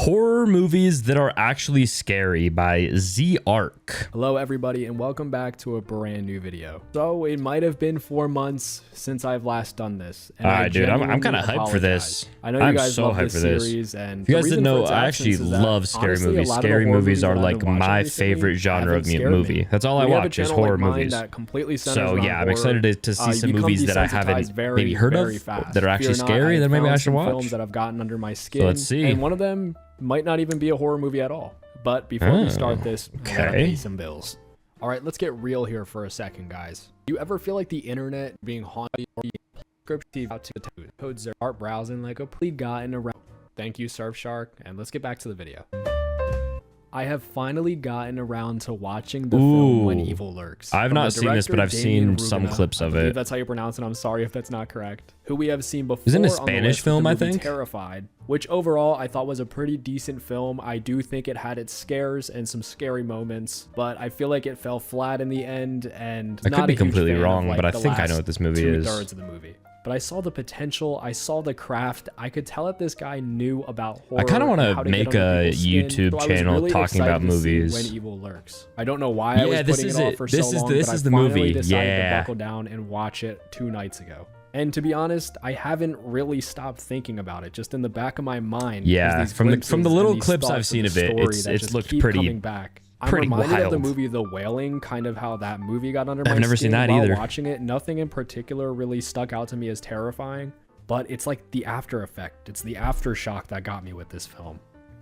Horror movies that are actually scary by Z Arc. Hello everybody and welcome back to a brand new video. So it might have been 4 months since I've last done this. And dude, I'm kind of hyped for this. I know you guys so love hyped this for this. series, and if you guys didn't know, I actually love scary movies. Scary movies are like my favorite genre of movie. That's all I watch is horror movies. So yeah, I'm excited to see some movies that I haven't maybe heard of that are actually scary that maybe I should watch. Films that have gotten under my skin. So let's see. And one of them might not even be a horror movie at all. But before we start this, I gotta pay some bills. All right, let's get real here for a second, guys. Do you ever feel like the internet being haunted or scripted out to codes start browsing like a plead gotten around? Thank you, Surfshark, and let's get back to the video. I have finally gotten around to watching the film When Evil Lurks. I've not seen this, but I've seen some clips of it. That's how you pronounce it. I'm sorry if that's not correct. Who we have seen before. Isn't it a Spanish film, I think? Terrified, which overall I thought was a pretty decent film. I do think it had its scares and some scary moments, but I feel like it fell flat in the end. And I could be completely wrong, but I think I know what this movie is. 2/3 of the movie. But I saw the potential, I saw the craft. I could tell that this guy knew about horror. I kind of want to make a YouTube channel really talking about movies. When Evil Lurks. I don't know why I was putting it off for so long, but I finally decided to buckle down and watch it 2 nights ago. And to be honest, I haven't really stopped thinking about it. Just in the back of my mind. Yeah, from the little clips I've seen of it, it's looked pretty back. I'm reminded of the movie The Wailing, kind of how that movie got under my skin. I've never seen that either. Watching it, nothing in particular really stuck out to me as terrifying, but it's like the after effect. It's the aftershock that got me with this film.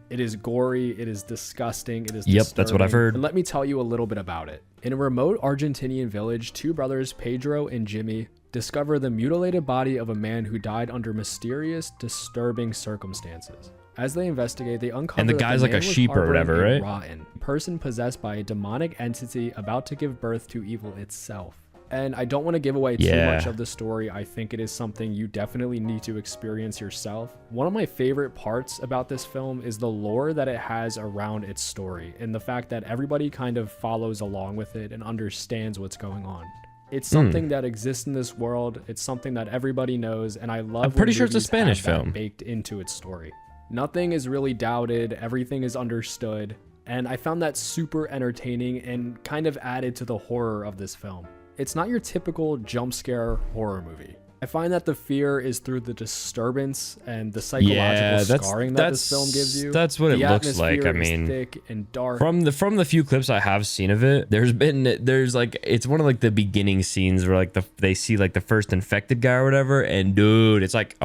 It is gory, it is disgusting, it is disturbing. That's what I've heard. And let me tell you a little bit about it. In a remote Argentinian village, 2 brothers, Pedro and Jimmy, discover the mutilated body of a man who died under mysterious, disturbing circumstances. As they investigate, they uncover and the guy's like a sheep or whatever, right? Rotten person possessed by a demonic entity about to give birth to evil itself. And I don't want to give away too much of the story. I think it is something you definitely need to experience yourself. One of my favorite parts about this film is the lore that it has around its story and the fact that everybody kind of follows along with it and understands what's going on. It's something that exists in this world. It's something that everybody knows, and I love. I'm pretty sure it's a Spanish film baked into its story. Nothing is really doubted. Everything is understood. And I found that super entertaining and kind of added to the horror of this film. It's not your typical jump scare horror movie. I find that the fear is through the disturbance and the psychological scarring that this film gives you. That's what it looks like. I mean, thick and dark. From the few clips I have seen of it, there's like, it's one of like the beginning scenes where like they see like the first infected guy or whatever, and dude, it's like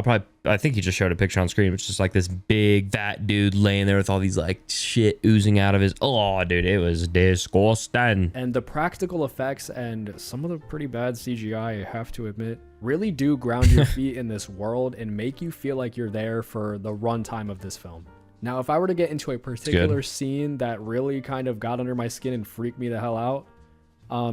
I think he just showed a picture on screen. It's just like this big fat dude laying there with all these like shit oozing out of his. Oh, dude, it was disgusting. And the practical effects and some of the pretty bad CGI, I have to admit, really do ground your feet in this world and make you feel like you're there for the runtime of this film. Now, if I were to get into a particular scene that really kind of got under my skin and freaked me the hell out,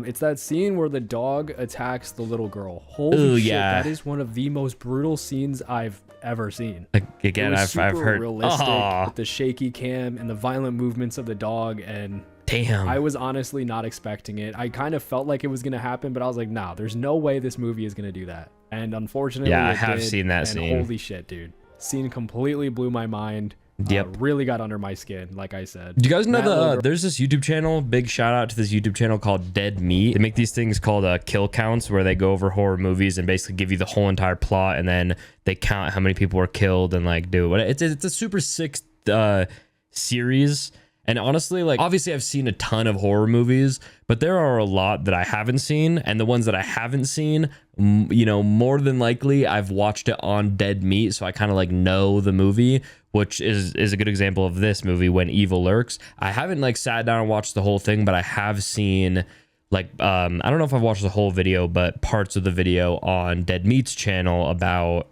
it's that scene where the dog attacks the little girl. Holy shit, that is one of the most brutal scenes I've ever seen. Again, I've heard realistic with the shaky cam and the violent movements of the dog, and damn, I was honestly not expecting it. I kind of felt like it was gonna happen, but I was like, nah, there's no way this movie is gonna do that. And unfortunately, I have seen that scene. Holy shit, dude. Scene completely blew my mind. Yep. Really got under my skin, like I said. Do you guys know there's this YouTube channel, big shout out to this YouTube channel called Dead Meat. They make these things called kill counts, where they go over horror movies and basically give you the whole entire plot, and then they count how many people were killed and like do it. It's a super sick series. And honestly, like, obviously I've seen a ton of horror movies, but there are a lot that I haven't seen, and the ones that I haven't seen, you know, more than likely I've watched it on Dead Meat, so I kind of like know the movie, which is a good example of this movie, When Evil Lurks. I haven't like sat down and watched the whole thing, but I have seen like I don't know if I've watched the whole video, but parts of the video on Dead Meat's channel about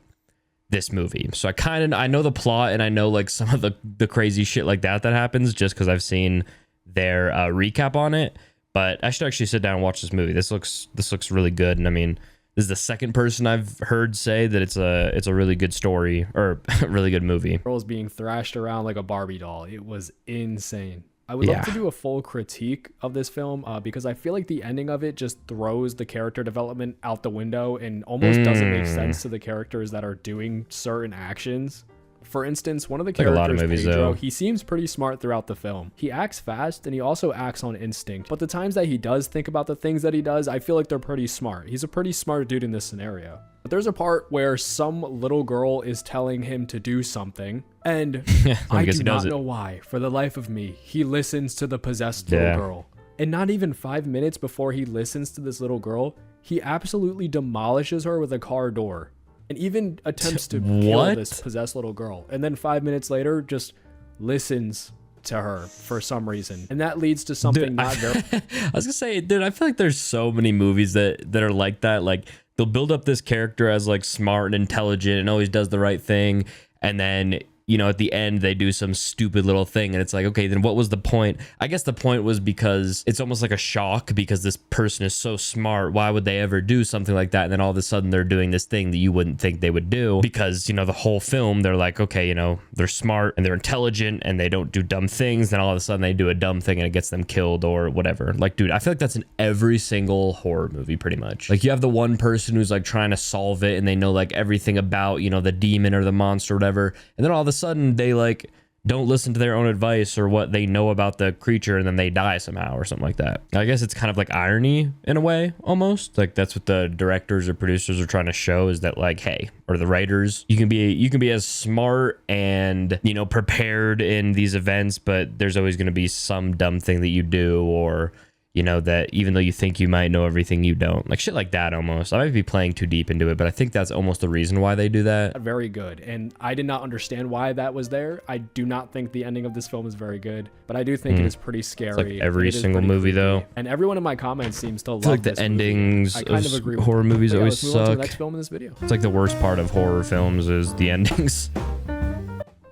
this movie. So I know the plot, and I know like some of the crazy shit like that happens just because I've seen their recap on it. But I should actually sit down and watch this movie. This looks really good, and I mean, this is the second person I've heard say that it's a really good story or a really good movie. Girls being thrashed around like a Barbie doll. It was insane. I would love to do a full critique of this film because I feel like the ending of it just throws the character development out the window and almost doesn't make sense to the characters that are doing certain actions. For instance, one of the like a lot of characters, movies, Pedro, though. he seems pretty smart throughout the film. He acts fast and he also acts on instinct. But the times that he does think about the things that he does, I feel like they're pretty smart. He's a pretty smart dude in this scenario. But there's a part where some little girl is telling him to do something, and I do not know why. For the life of me, he listens to the possessed little girl. And not even 5 minutes before he listens to this little girl, he absolutely demolishes her with a car door. And even attempts to kill this possessed little girl. And then 5 minutes later, just listens to her for some reason. And that leads to something very... I was gonna say, dude, I feel like there's so many movies that are like that. Like, they'll build up this character as like smart and intelligent and always does the right thing. And then, you know, at the end, they do some stupid little thing. And it's like, okay, then what was the point? I guess the point was because it's almost like a shock because this person is so smart. Why would they ever do something like that? And then all of a sudden they're doing this thing that you wouldn't think they would do because, you know, the whole film, they're like, okay, you know, they're smart and they're intelligent and they don't do dumb things. Then all of a sudden they do a dumb thing and it gets them killed or whatever. Like, dude, I feel like that's in every single horror movie pretty much. Like, you have the one person who's like trying to solve it and they know like everything about, you know, the demon or the monster or whatever. And then all of a sudden they like don't listen to their own advice or what they know about the creature and then they die somehow or something like that. I guess it's kind of like irony in a way, almost. Like, that's what the directors or producers are trying to show, is that like, hey, or the writers, you can be as smart and, you know, prepared in these events, but there's always going to be some dumb thing that you do, or, you know, that even though you think you might know everything, you don't. Like, shit like that almost. I might be playing too deep into it, but I think that's almost the reason why they do that. Very good. And I did not understand why that was there. I do not think the ending of this film is very good, but I do think it is pretty scary. It's like every single movie, though. And everyone in my comments seems to love like this the endings movie. I kind of agree with horror movies always let's move on to suck. the next film in this video. It's like the worst part of horror films is the endings.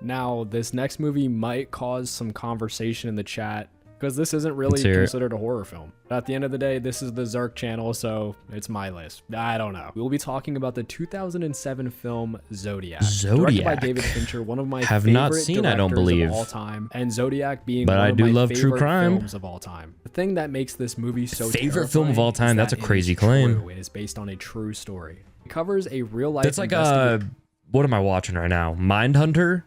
Now, this next movie might cause some conversation in the chat, because this isn't really considered a horror film. But at the end of the day, this is the Zerk channel, so it's my list. I don't know. We'll be talking about the 2007 film Zodiac. Directed by David Fincher, one of my favorite not seen, I don't believe. of all time. And Zodiac being but one I of do my love favorite true crime films of all time. The thing that makes this movie so favorite film of all time, that's a crazy claim. It is based on a true story. It covers a real life... That's like what am I watching right now? Mindhunter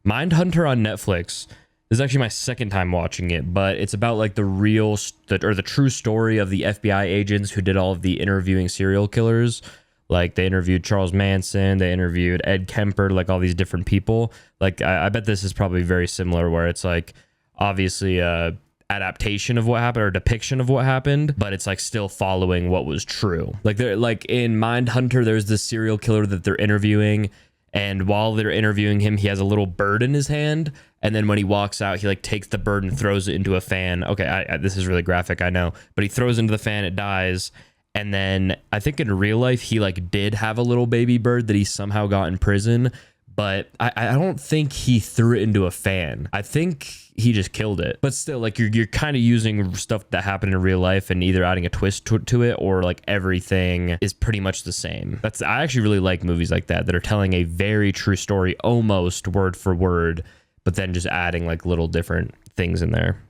on Netflix. This is actually my second time watching it, but it's about like the true story of the FBI agents who did all of the interviewing serial killers. Like, they interviewed Charles Manson, they interviewed Ed Kemper, like all these different people. Like, I bet this is probably very similar, where it's like obviously a adaptation of what happened or depiction of what happened, but it's like still following what was true. Like, they're like in Mindhunter, there's this serial killer that they're interviewing. And while they're interviewing him, he has a little bird in his hand. And then when he walks out, he like takes the bird and throws it into a fan. Okay, this is really graphic, I know. But he throws it into the fan, it dies. And then I think in real life, he like did have a little baby bird that he somehow got in prison. But I don't think he threw it into a fan. I think he just killed it. But still, like, you're kind of using stuff that happened in real life and either adding a twist to it, or like everything is pretty much the same. I actually really like movies like that are telling a very true story, almost word for word, but then just adding like little different things in there.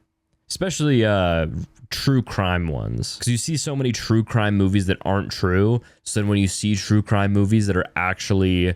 Especially true crime ones, because you see so many true crime movies that aren't true. So then when you see true crime movies that are actually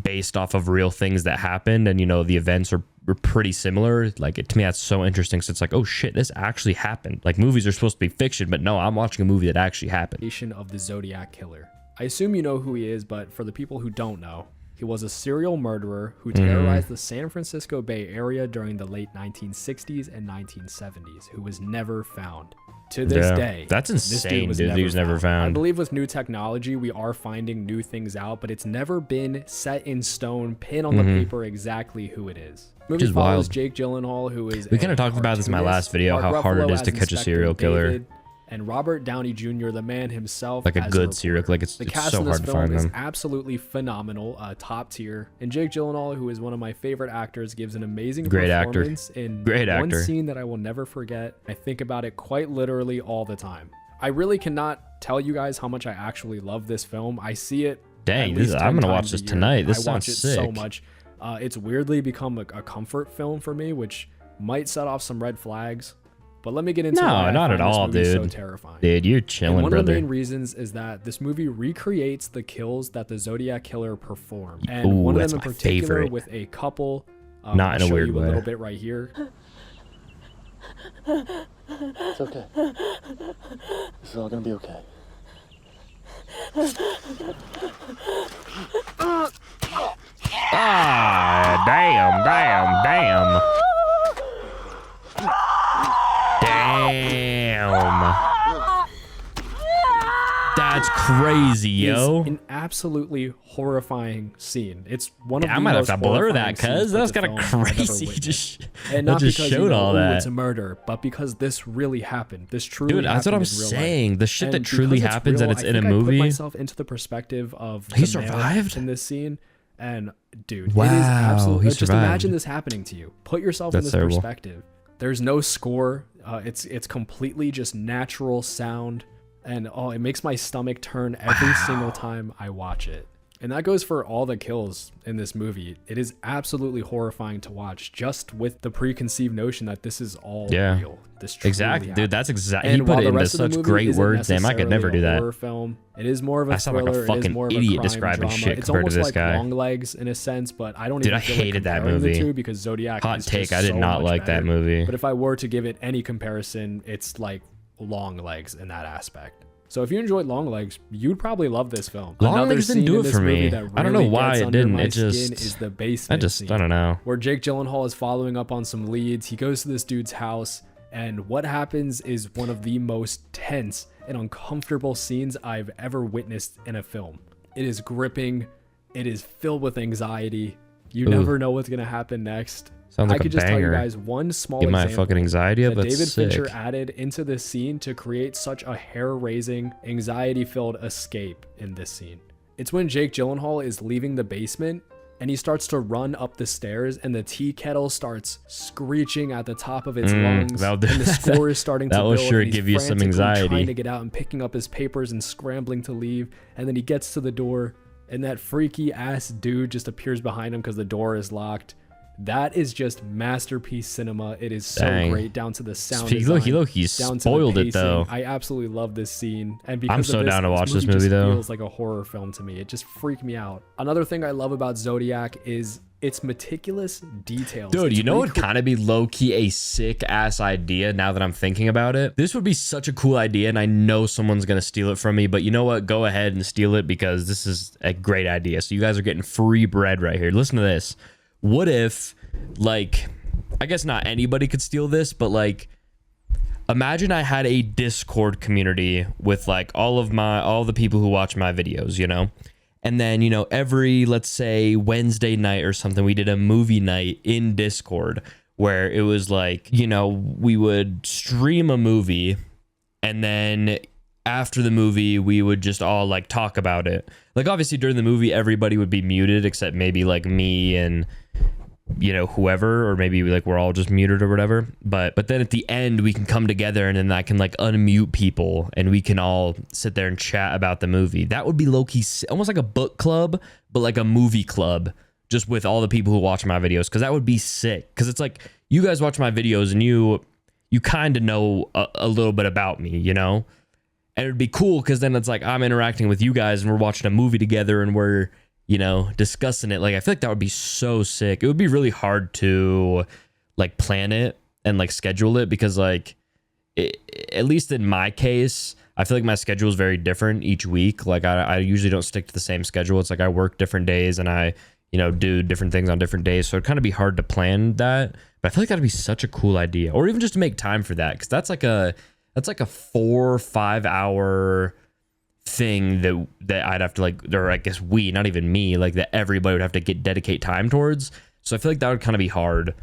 based off of real things that happened, and you know the events are pretty similar, like, to me that's so interesting. So it's like, oh shit, this actually happened. Like, movies are supposed to be fiction, but no, I'm watching a movie that actually happened. Of the Zodiac Killer. I assume you know who he is, but for the people who don't know, he was a serial murderer who terrorized the San Francisco Bay Area during the late 1960s and 1970s, who was never found. To this day, that's insane, dude. He was never found. I believe with new technology, we are finding new things out, but it's never been set in stone, pin on the paper exactly who it is. Movie follows Jake Gyllenhaal, who is we kind of talked about this in my last video, how hard it is to catch a serial killer. And Robert Downey Jr., the man himself, like a good serial, like it's so hard to find them. is absolutely phenomenal, top tier. And Jake Gyllenhaal, who is one of my favorite actors, gives an amazing performance in one scene that I will never forget. I think about it quite literally all the time. I really cannot tell you guys how much I actually love this film. I see it. Dang, I'm gonna watch this tonight. This sounds sick. I watch it so much. It's weirdly become a comfort film for me, which might set off some red flags. But let me get into No, why not I at find this all, movie so dude. terrifying. Dude, you're And chilling, one of the brother. main reasons is that this movie recreates the kills that the Zodiac Killer performed. And Ooh, one of that's them in my particular favorite. with a couple. Not in I'll a show weird you way. a little bit right here. It's okay. This is all gonna be okay. Ah, damn. That's crazy, Is yo. an absolutely horrifying scene. It's one of Yeah, I the might have most to blur horrifying that, scenes cuz put that's to kind of film I've ever crazy. witnessed. And That not just because showed all "Ooh, that. it's a murder," but because this really happened. This truly Dude, that's what happened I'm in real saying. life. The shit that And truly because it's happens and real, it's I in a think I put movie. myself into the perspective of He the male survived? in this scene, and dude, it is Wow, absolutely he just survived. imagine this happening to you. Put yourself in That's this terrible. perspective. There's no score. It's completely just natural sound, and it makes my stomach turn every single time I watch it. And that goes for all the kills in this movie. It is absolutely horrifying to watch, just with the preconceived notion that this is all real. This truly Exactly, happened. dude. That's exactly. And He put while it the into rest of the such movie great isn't words. Damn, I could never necessarily do a that. horror film. It is more of a I sound like thriller. a It fucking is more of a idiot crime describing drama. shit It's compared to almost this like guy. Longlegs in a sense, but I don't Dude, even I feel hated like that comparing movie. the two because Zodiac Hot is take. just I did so not much like that better. movie. But if I were to give it any comparison, it's like Longlegs in that aspect. So if you enjoyed Longlegs, you'd probably love this film. Longlegs didn't do it for me. I don't know why it didn't. It just is the basement scene, I don't know. where Jake Gyllenhaal is following up on some leads. He goes to this dude's house, and what happens is one of the most tense and uncomfortable scenes I've ever witnessed in a film. It is gripping. It is filled with anxiety. You never know what's gonna happen next. Sounds like I could a just tell you banger. guys one small Get my example fucking anxiety up. that That's David sick. Fincher added into this scene to create such a hair-raising, anxiety-filled escape in this scene. It's when Jake Gyllenhaal is leaving the basement and he starts to run up the stairs and the tea kettle starts screeching at the top of its lungs that'll and do the that. score is starting to That will build sure and he's give you some frantically anxiety. trying to get out and picking up his papers and scrambling to leave, and then he gets to the door and that freaky ass dude just appears behind him because the door is locked. That is just masterpiece cinema. It is so Dang. great, down to the sound Speak- design, look, he down to the spoiled it, pacing. though. I absolutely love this scene, and because I'm of so this, down to watch this movie, just though. feels like a horror film to me. It just freaked me out. Another thing I love about Zodiac is its meticulous details. Dude, It's you know what would kind of be low-key a sick-ass idea now that I'm thinking about it? This would be such a cool idea, and I know someone's going to steal it from me, but you know what? Go ahead and steal it because this is a great idea. So you guys are getting free bread right here. Listen to this. What if, like, I guess not anybody could steal this, but, like, imagine I had a Discord community with, like, all the people who watch my videos, you know? And then, you know, every, let's say, Wednesday night or something, we did a movie night in Discord where it was like, you know, we would stream a movie and then after the movie, we would just all like talk about it. Like, obviously, during the movie, everybody would be muted except maybe like me and, you know, whoever, or maybe like we're all just muted or whatever. But then at the end we can come together and then I can like unmute people and we can all sit there and chat about the movie. That would be low-key almost like a book club, but like a movie club, just with all the people who watch my videos, because that would be sick. Because it's like, you guys watch my videos and you kind of know a little bit about me, you know? And it'd be cool because then it's like I'm interacting with you guys and we're watching a movie together and we're, you know, discussing it. Like, I feel like that would be so sick. It would be really hard to like plan it and like schedule it because like at least in my case, I feel like my schedule is very different each week. Like I usually don't stick to the same schedule. It's like I work different days and I, you know, do different things on different days. So it'd kind of be hard to plan that. But I feel like that'd be such a cool idea. Or even just to make time for that. Cause that's like a 4 or 5 hour thing that I'd have to like, or I guess not even me, like that everybody would have to dedicate time towards. So I feel like that would kind of be hard.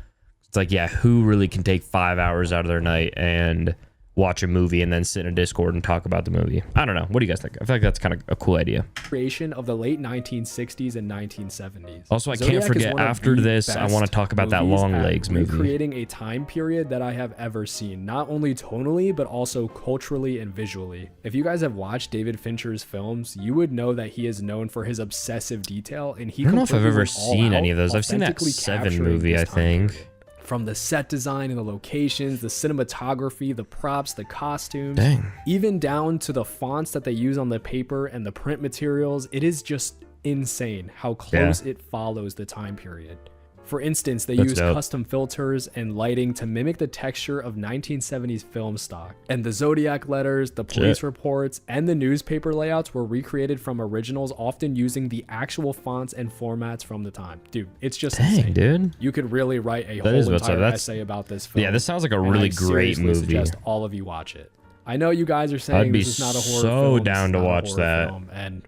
It's like, yeah, who really can take 5 hours out of their night and watch a movie and then sit in a Discord and talk about the movie? I don't know. What do you guys think? I feel like that's kind of a cool idea. Creation of the late 1960s and 1970s. Also, I Zodiac can't is forget, one of after the this, I want to best talk about that movies Longlegs at movie. recreating a time period that I have ever seen, not only tonally but also culturally and visually. If you guys have watched David Fincher's films, you would know that he is known for his obsessive detail, and he I don't know if I've completely ever went all seen out, any of those. I've seen that authentically Seven capturing movie, this I time think. period. From the set design and the locations, the cinematography, the props, the costumes, Dang. even down to the fonts that they use on the paper and the print materials, it is just insane how close it follows the time period. For instance, they use custom filters and lighting to mimic the texture of 1970s film stock. And the Zodiac letters, the police reports, and the newspaper layouts were recreated from originals, often using the actual fonts and formats from the time. Dude, it's just insane. Dude. You could really write a whole entire essay about this film. Yeah, this sounds like a really great movie. I suggest all of you watch it. I know you guys are saying this is not a horror film. I'd be so down to watch that. And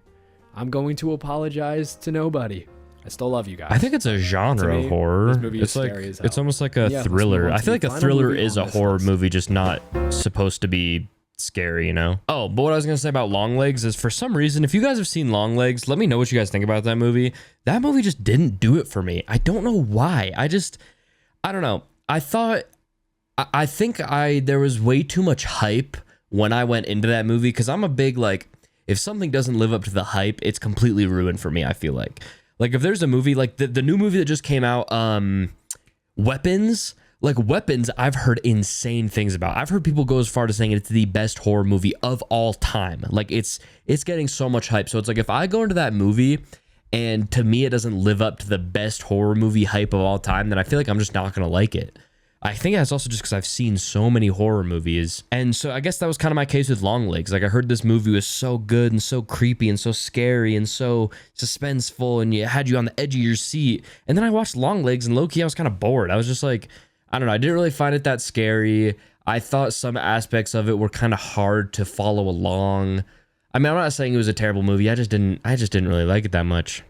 I'm going to apologize to nobody. I still love you guys. I think it's a genre of horror. It's like it's almost like a thriller. I feel like a thriller is a horror movie, just not supposed to be scary, you know? Oh, but what I was gonna say about Longlegs is, for some reason, if you guys have seen Longlegs, let me know what you guys think about that movie. That movie just didn't do it for me. I don't know why. I don't know. I think there was way too much hype when I went into that movie, because I'm a big, like, if something doesn't live up to the hype, it's completely ruined for me, I feel like. Like, if there's a movie, like the new movie that just came out, Weapons, I've heard insane things about. I've heard people go as far to saying it's the best horror movie of all time. Like, it's getting so much hype. So it's like, if I go into that movie and to me it doesn't live up to the best horror movie hype of all time, then I feel like I'm just not going to like it. I think that's also just because I've seen so many horror movies. And so I guess that was kind of my case with Longlegs. Like, I heard this movie was so good and so creepy and so scary and so suspenseful, and it had you on the edge of your seat. And then I watched Longlegs, and low-key I was kind of bored. I was just like, I don't know. I didn't really find it that scary. I thought some aspects of it were kind of hard to follow along. I mean, I'm not saying it was a terrible movie. I just didn't really like it that much.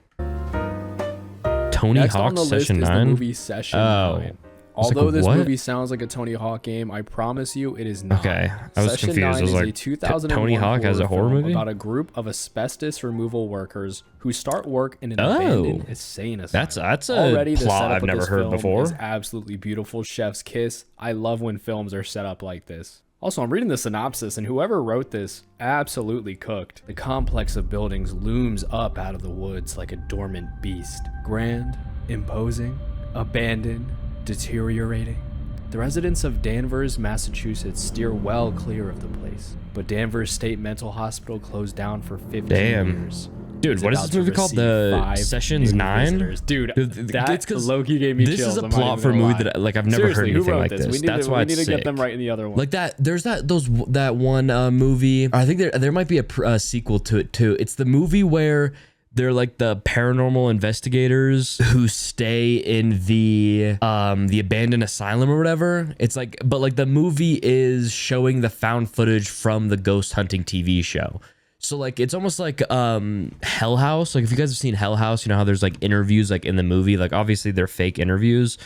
Tony Hawk Session 9? The movie Session 9. Although this movie sounds like a Tony Hawk game, I promise you it is not. Okay, I was Session confused. 9 I was is like, a 2001 Tony Hawk has a horror movie? About a group of asbestos removal workers who start work in an abandoned insane asylum. That's a Already, plot I've never heard before. Is absolutely beautiful. Chef's kiss. I love when films are set up like this. Also, I'm reading the synopsis, and whoever wrote this absolutely cooked. The complex of buildings looms up out of the woods like a dormant beast. Grand, imposing, abandoned, deteriorating. The residents of Danvers, Massachusetts steer well clear of the place, but Danvers State Mental Hospital closed down for 15 years. Dude, what is this movie called? The Sessions 9? Dude, that low-key gave me chills. This is a plot for a movie that, like, I've never heard anything like this. That's why it's sick. We need to get them right in the other one. Like that, there's that one movie. I think there might be a sequel to it too. It's the movie where they're like the paranormal investigators who stay in the abandoned asylum or whatever. It's like, but like the movie is showing the found footage from the ghost hunting TV show. So like, it's almost like Hell House. Like, if you guys have seen Hell House, you know how there's like interviews like in the movie. Like, obviously they're fake interviews,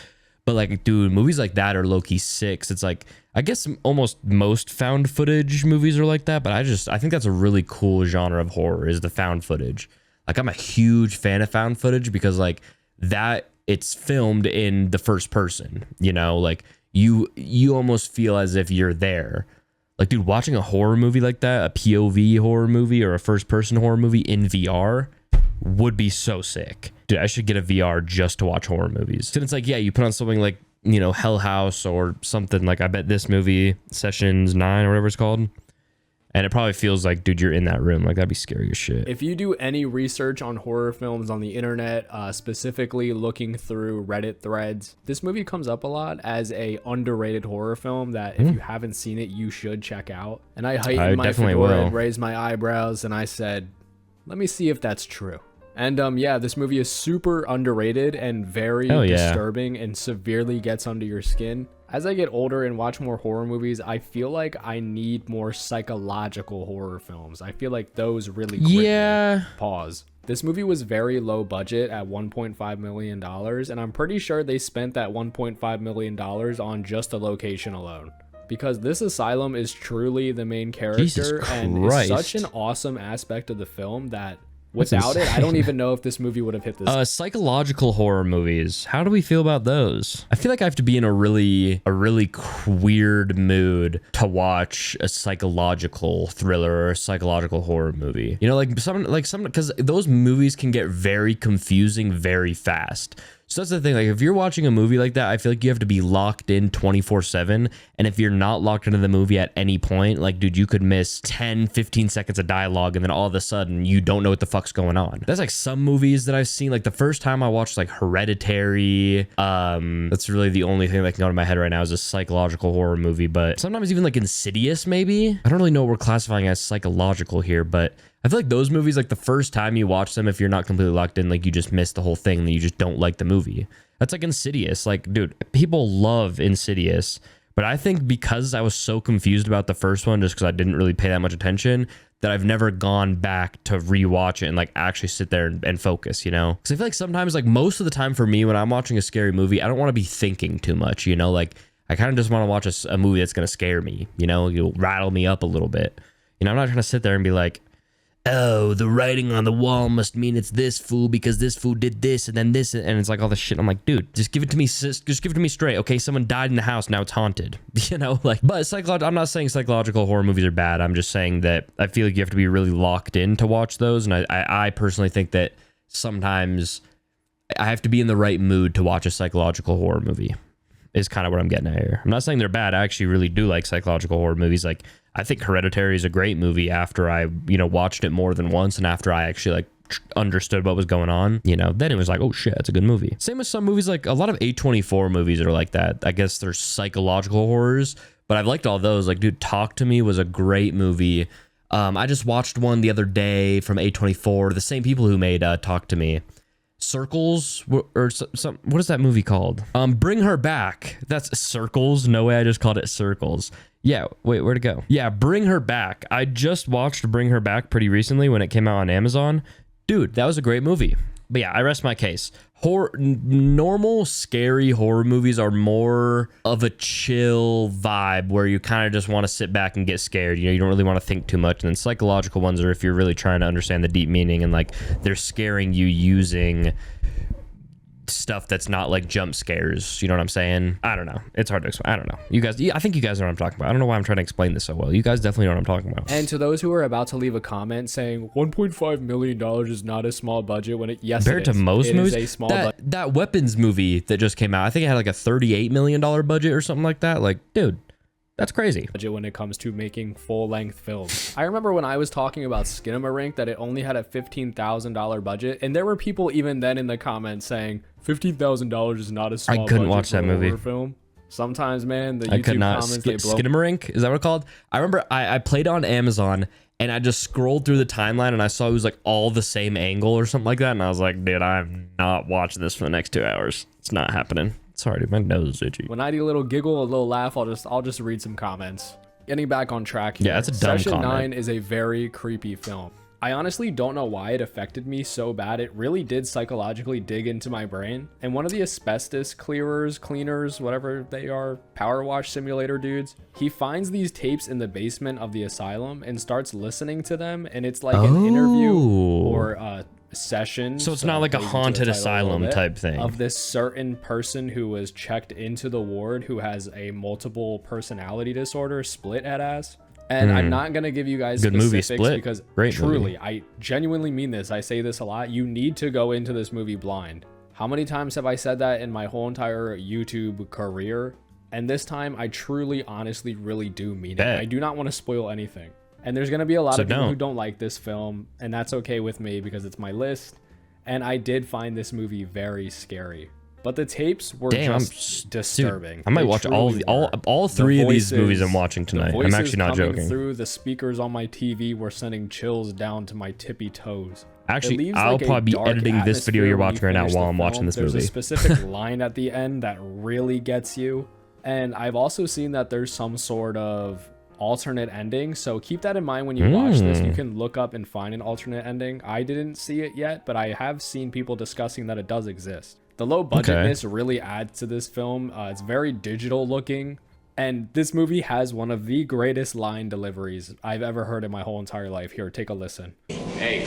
but like, dude, movies like that are low-key sick. It's like, I guess almost most found footage movies are like that, but I think that's a really cool genre of horror, is the found footage. Like, I'm a huge fan of found footage because, like, that it's filmed in the first person, you know, like you almost feel as if you're there. Like, dude, watching a horror movie like that, a POV horror movie or a first person horror movie in VR would be so sick. Dude, I should get a VR just to watch horror movies. And it's like, yeah, you put on something like, you know, Hell House or something like, I bet this movie, Sessions 9 or whatever it's called. And it probably feels like, dude, you're in that room. Like, that'd be scary as shit. If you do any research on horror films on the internet, specifically looking through Reddit threads, this movie comes up a lot as a underrated horror film that if you haven't seen it, you should check out. And I heightened my fedora and raised my eyebrows, and I said, let me see if that's true. And yeah, this movie is super underrated and very disturbing and severely gets under your skin. As I get older and watch more horror movies, I feel like I need more psychological horror films. I feel like those really pause. This movie was very low budget at $1.5 million, and I'm pretty sure they spent that $1.5 million on just the location alone. Because this asylum is truly the main character and is such an awesome aspect of the film that without it, I don't even know if this movie would have hit this. Psychological horror movies. How do we feel about those? I feel like I have to be in a really weird mood to watch a psychological thriller or a psychological horror movie. You know, like some because those movies can get very confusing very fast. So that's the thing. Like if you're watching a movie like that, I feel like you have to be locked in 24/7. And if you're not locked into the movie at any point, like, dude, you could miss 10, 15 seconds of dialogue and then all of a sudden you don't know what the fuck's going on. That's like some movies that I've seen. Like the first time I watched like Hereditary, that's really the only thing that can go to my head right now is a psychological horror movie. But sometimes even like Insidious, maybe. I don't really know what we're classifying as psychological here, but I feel like those movies, like the first time you watch them, if you're not completely locked in, like you just miss the whole thing and you just don't like the movie. That's like Insidious. Like, dude, people love Insidious, but I think because I was so confused about the first one, just because I didn't really pay that much attention, that I've never gone back to rewatch it and like actually sit there and focus, you know? Because I feel like sometimes, like most of the time for me, when I'm watching a scary movie, I don't want to be thinking too much, you know? Like I kind of just want to watch a movie that's going to scare me, you know? You'll rattle me up a little bit. You know, I'm not trying to sit there and be like, oh, the writing on the wall must mean it's this fool because this fool did this and then this, and it's like all this shit. I'm like, dude, just give it to me, just give it to me straight. Okay, someone died in the house, now it's haunted. You know, like, but I'm not saying psychological horror movies are bad. I'm just saying that I feel like you have to be really locked in to watch those, and I personally think that sometimes I have to be in the right mood to watch a psychological horror movie. Is kind of what I'm getting at here. I'm not saying they're bad. I actually really do like psychological horror movies. Like I think Hereditary is a great movie after I, you know, watched it more than once and after I actually like understood what was going on, you know, then it was like, oh shit, that's a good movie. Same with some movies, like a lot of A24 movies are like that. I guess they're psychological horrors, but I've liked all those. Like, dude, Talk to Me was a great movie. I just watched one the other day from A24, the same people who made Talk to Me. Circles or some what is that movie called? Bring Her Back. That's Circles. No way, I just called it Circles. Yeah, wait, where'd it go? Yeah, Bring Her Back. I just watched Bring Her Back pretty recently when it came out on Amazon. Dude, that was a great movie. But yeah, I rest my case. Normal scary horror movies are more of a chill vibe where you kind of just want to sit back and get scared. You know, you don't really want to think too much. And then psychological ones are if you're really trying to understand the deep meaning and like they're scaring you using stuff that's not like jump scares. You know what I'm saying? I don't know. It's hard to explain. I don't know. You guys, I think you guys know what I'm talking about. I don't know why I'm trying to explain this so well. You guys definitely know what I'm talking about. And to those who are about to leave a comment saying $1.5 million is not a small budget when compared to most movies, is a small budget. That Weapons movie that just came out, I think it had like a $38 million budget or something like that. Like, dude, that's crazy. When it comes to making full-length films. I remember when I was talking about Skinamarink that it only had a $15,000 budget, and there were people even then in the comments saying $15,000 is not a small budget. I couldn't watch that movie. Film. Sometimes, man, the I YouTube could not. comments they blow. Skinamarink, is that what it's called? I remember I played on Amazon and I just scrolled through the timeline and I saw it was like all the same angle or something like that, and I was like, dude, I'm not watching this for the next 2 hours. It's not happening. Sorry, dude, my nose is itchy. When I do a little giggle, a little laugh, I'll just read some comments. Getting back on track here. Yeah, that's a dumb Session comment. 9 is a very creepy film. I honestly don't know why it affected me so bad. It really did psychologically dig into my brain. And one of the asbestos cleaners, whatever they are, power wash simulator dudes, he finds these tapes in the basement of the asylum and starts listening to them. And it's like an interview or a session. So it's not like a haunted asylum type thing. Of this certain person who was checked into the ward who has a multiple personality disorder, split head ass. And I'm not going to give you guys good specifics movie, Split. because Great truly, movie. I genuinely mean this. I say this a lot. You need to go into this movie blind. How many times have I said that in my whole entire YouTube career? And this time, I truly, honestly, really do mean it. I do not want to spoil anything. And there's going to be a lot of people who don't like this film, and that's okay with me because it's my list. And I did find this movie very scary. But the tapes were just disturbing. Dude, I might watch all three of these movies I'm watching tonight. I'm actually not joking. Through the speakers on my TV were sending chills down to my tippy toes. Actually, I'll probably be editing this video you're watching right now while I'm watching this movie. There's a specific line at the end that really gets you. And I've also seen that there's some sort of alternate ending, so keep that in mind when you watch this. You can look up and find an alternate ending. I didn't see it yet, but I have seen people discussing that it does exist. The low budgetness really adds to this film. It's very digital looking, and this movie has one of the greatest line deliveries I've ever heard in my whole entire life. Here, take a listen. Hey,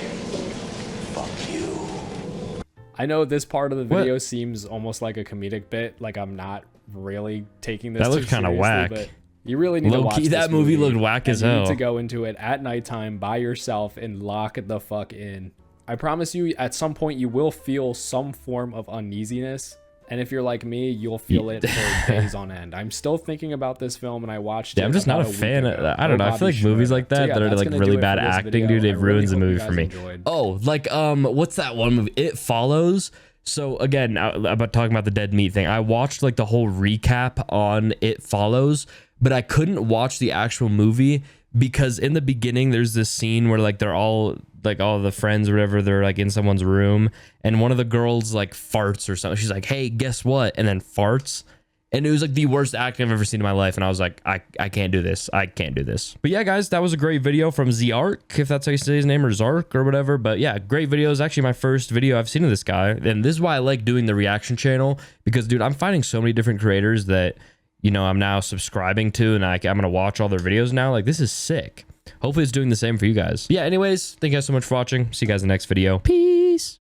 fuck you. I know this part of the video seems almost like a comedic bit, like I'm not really taking this that looks kind of whack, but you really need to watch this that movie looked whack as hell. You need to go into it at nighttime by yourself and lock the fuck in. I promise you, at some point, you will feel some form of uneasiness. And if you're like me, you'll feel it for days on end. I'm still thinking about this film, and I watched it. I'm just not a fan of, I don't know. I feel like movies like that that are like really bad acting, dude, it ruins the movie for me. Oh, like what's that one movie? It Follows. So again, about talking about the dead meat thing, I watched like the whole recap on It Follows, but I couldn't watch the actual movie because in the beginning there's this scene where like they're all like all the friends or whatever, they're like in someone's room, and one of the girls like farts or something. She's like, hey, guess what? And then farts. And it was like the worst acting I've ever seen in my life. And I was like, I can't do this. I can't do this. But yeah, guys, that was a great video from Zark, if that's how you say his name, or Zark or whatever. But yeah, great video. It's actually my first video I've seen of this guy. And this is why I like doing the reaction channel, because dude, I'm finding so many different creators that, you know, I'm now subscribing to, and I'm going to watch all their videos now. Like, this is sick. Hopefully it's doing the same for you guys. Yeah, anyways, thank you guys so much for watching. See you guys in the next video. Peace.